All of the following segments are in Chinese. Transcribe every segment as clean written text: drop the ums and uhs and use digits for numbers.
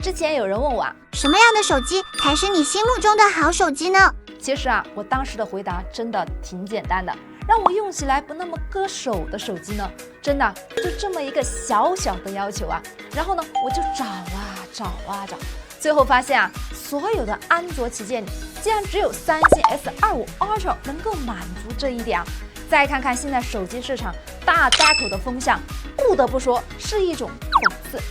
之前有人问我什么样的手机才是你心目中的好手机呢？其实我当时的回答真的挺简单的，让我用起来不那么割手的手机呢，真的就这么一个小小的要求然后呢，我就找，最后发现所有的安卓旗舰里，竟然只有三星 S25 Ultra 能够满足这一点再看看现在手机市场大家口的风向，不得不说是一种讽刺。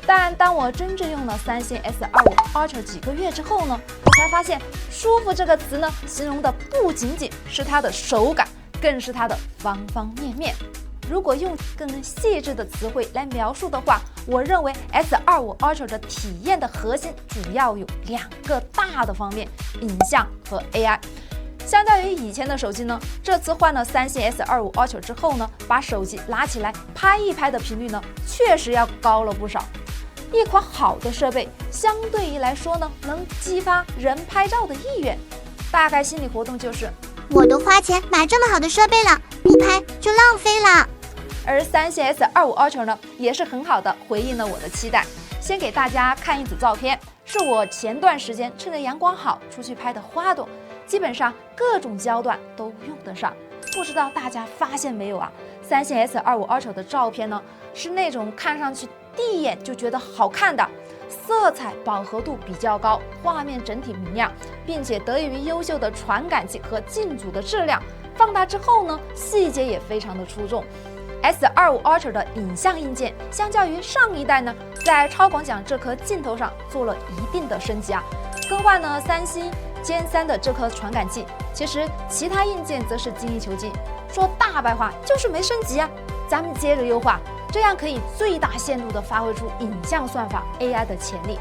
但当我真正用了三星 S25 Ultra 几个月之后呢，我才发现舒服这个词呢，形容的不仅仅是它的手感，更是它的方方面面。如果用更细致的词汇来描述的话，我认为 S25 Ultra 的体验的核心主要有2个大的方面：影像和 AI。相较于以前的手机呢，这次换了三星 S25 Ultra 之后呢，把手机拿起来拍一拍的频率呢，确实要高了不少。一款好的设备，相对于来说呢，能激发人拍照的意愿。大概心理活动就是，我都花钱买这么好的设备了，不拍就浪费了。而三星 S25 Ultra 呢，也是很好的回应了我的期待。先给大家看一组照片，是我前段时间趁着阳光好出去拍的花朵，基本上各种焦段都用得上。不知道大家发现没有三星 S25 Ultra 的照片呢，是那种看上去第一眼就觉得好看的，色彩饱和度比较高，画面整体明亮，并且得益于优秀的传感器和镜组的质量，放大之后呢，细节也非常的出众。S25 Ultra 的影像硬件相较于上一代呢，在超广角这颗镜头上做了一定的升级更换了三星歼3的这颗传感器。其实其他硬件则是精益求精，说大白话就是没升级咱们接着优化，这样可以最大限度地发挥出影像算法 AI 的潜力。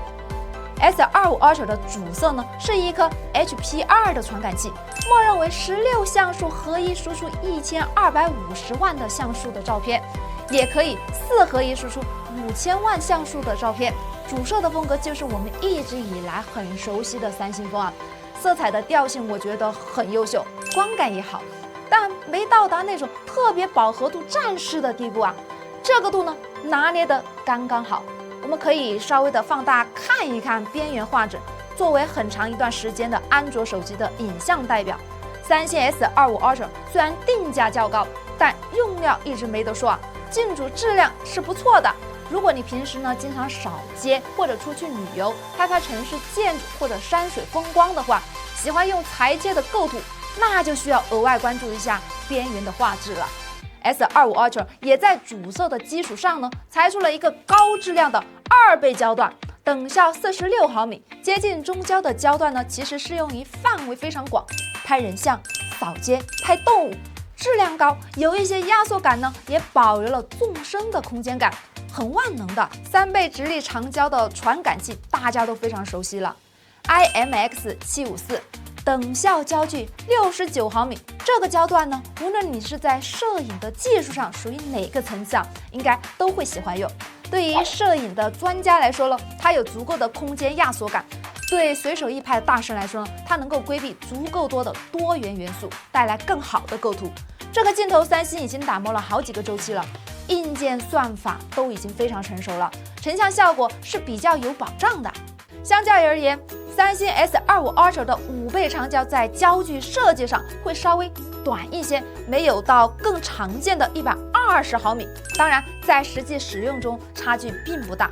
S25 Ultra 的主色呢是一颗 HP2 的传感器，默认为16像素合一输出1250万的像素的照片，也可以4合一输出5000万像素的照片。主摄的风格就是我们一直以来很熟悉的三星风色彩的调性我觉得很优秀，光感也好，但没到达那种特别饱和度战士的地步这个度呢拿捏得刚刚好。我们可以稍微的放大看一看边缘画质，作为很长一段时间的安卓手机的影像代表，三星 S25 Ultra 虽然定价较高，但用料一直没得说镜组质量是不错的。如果你平时呢经常扫街或者出去旅游，拍拍城市建筑或者山水风光的话，喜欢用裁切的构图，那就需要额外关注一下边缘的画质了。S25 Ultra 也在主色的基础上呢，裁出了一个高质量的2倍焦段，等效46毫米，接近中焦的焦段呢，其实适用于范围非常广，拍人像、扫街、拍动物，质量高，有一些压缩感呢，也保留了纵深的空间感，很万能的3倍直立长焦的传感器，大家都非常熟悉了 IMX754。等效焦距69毫米，这个焦段呢，无论你是在摄影的技术上属于哪个层次应该都会喜欢用。对于摄影的专家来说呢，它有足够的空间压缩感；对随手一拍的大师来说呢，它能够规避足够多的多元元素，带来更好的构图。这个镜头三星已经打磨了好几个周期了，硬件算法都已经非常成熟了，成像效果是比较有保障的。相较而言，三星 S25 Ultra 的5倍长焦在焦距设计上会稍微短一些，没有到更常见的120毫米。当然，在实际使用中差距并不大。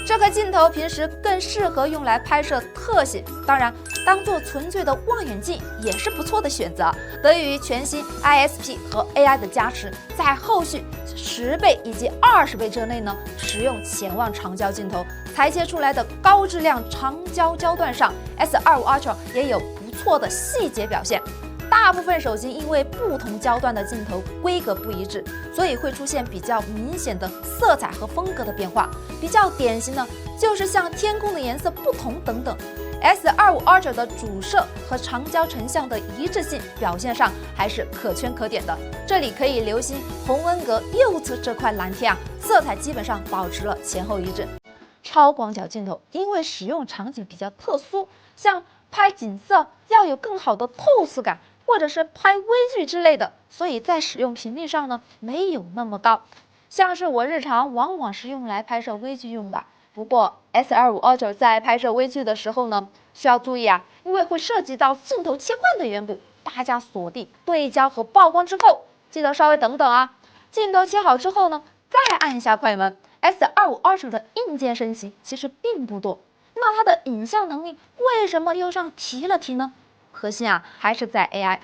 这颗镜头平时更适合用来拍摄特写，当然，当做纯粹的望远镜也是不错的选择。得益于全新 ISP 和 AI 的加持，在后续10倍以及20倍之内呢，使用潜望长焦镜头裁切出来的高质量长焦焦段上 ，S25 Ultra 也有不错的细节表现。大部分手机因为不同焦段的镜头规格不一致，所以会出现比较明显的色彩和风格的变化。比较典型的就是像天空的颜色不同等等。S25 Ultra 的主摄和长焦成像的一致性表现上还是可圈可点的。这里可以留心红温格右侧这块蓝天色彩基本上保持了前后一致。超广角镜头因为使用场景比较特殊，像拍景色要有更好的透视感，或者是拍微距之类的，所以在使用频率上呢没有那么高。像是我日常往往是用来拍摄微距用的，不过 S25 Ultra 在拍摄微距的时候呢，需要注意啊，因为会涉及到镜头切换的缘故，大家锁定、对焦和曝光之后，记得稍微等等啊。镜头切好之后呢，再按下快门。S25 Ultra 的硬件升级其实并不多，那它的影像能力为什么又上提了提呢？核心啊还是在 AI。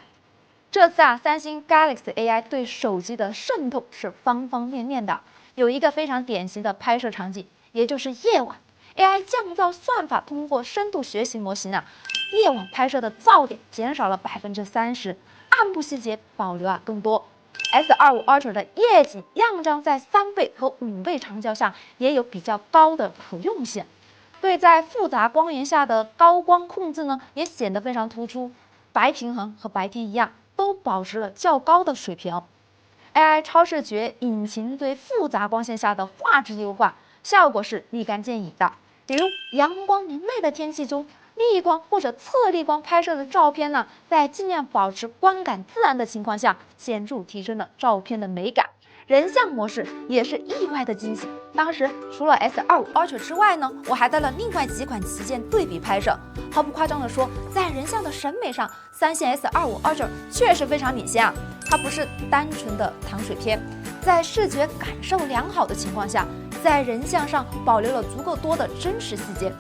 这次啊，三星 Galaxy AI 对手机的渗透是方方面面的。有一个非常典型的拍摄场景，也就是夜晚。AI 降噪算法通过深度学习模型啊，夜晚拍摄的噪点减少了30%，暗部细节保留更多。S25 Ultra 的夜景样张在3倍和5倍长焦下也有比较高的可用性，对在复杂光源下的高光控制呢，也显得非常突出，白平衡和白天一样，都保持了较高的水平。AI 超视觉引擎对复杂光线下的画质优化，效果是立竿见影的。比如阳光明媚的天气中，逆光或者侧逆光拍摄的照片呢，在尽量保持观感自然的情况下，显著提升了照片的美感。人像模式也是意外的惊喜。当时除了 S25 Ultra 之外呢，我还带了另外几款旗舰对比拍摄。毫不夸张的说，在人像的审美上，三星 S25 Ultra 确实非常领先啊。它不是单纯的糖水片，在视觉感受良好的情况下，在人像上保留了足够多的真实细节。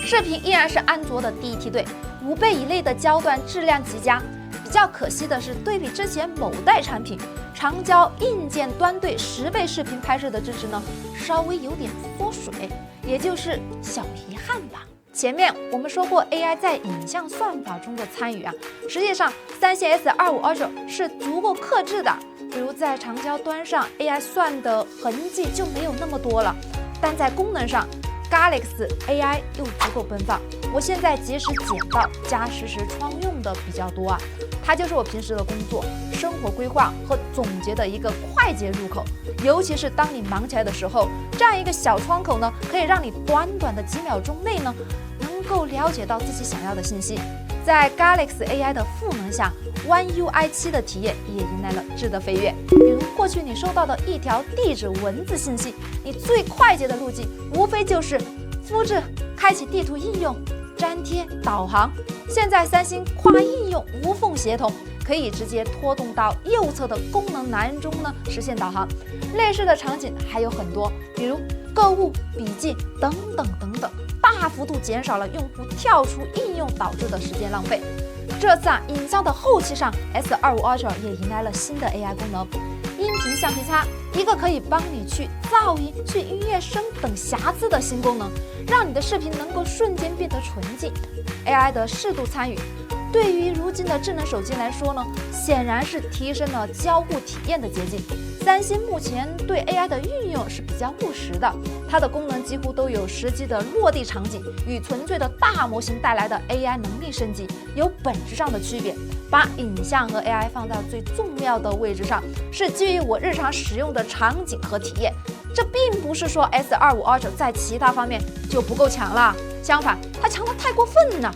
视频依然是安卓的第一梯队，5倍以内的焦段质量极佳。比较可惜的是，对比之前某代产品，长焦硬件端对10倍视频拍摄的支持呢，稍微有点缩水，也就是小遗憾吧。前面我们说过 AI 在影像算法中的参与啊，实际上三星 S25 Ultra 是足够克制的，比如在长焦端上 AI 算的痕迹就没有那么多了，但在功能上 Galaxy AI 又足够奔放。我现在即时剪报加实时窗用的比较多啊，它就是我平时的工作、生活规划和总结的一个快捷入口。尤其是当你忙起来的时候，这样一个小窗口呢，可以让你短短的几秒钟内呢，能够了解到自己想要的信息。在 Galaxy AI 的赋能下，One UI 7的体验也迎来了质的飞跃。比如过去你收到的一条地址文字信息，你最快捷的路径无非就是复制、开启地图应用、粘贴、导航。现在三星跨应用无缝协同，可以直接拖动到右侧的功能栏中呢，实现导航。类似的场景还有很多，比如购物、笔记等等等等，大幅度减少了用户跳出应用导致的时间浪费。这次啊，影像的后期上 ，S25 Ultra 也迎来了新的 AI 功能，音频橡皮擦，一个可以帮你去噪音、去音乐声等瑕疵的新功能，让你的视频能够瞬间变得纯净。AI 的适度参与，对于如今的智能手机来说呢，显然是提升了交互体验的捷径。三星目前对 AI 的运用是比较务实的，它的功能几乎都有实际的落地场景，与纯粹的大模型带来的 AI 能力升级有本质上的区别。把影像和 AI 放在最重要的位置上，是基于我日常使用的场景和体验。这并不是说 S25 Ultra 在其他方面就不够强了，相反，它强得太过分了。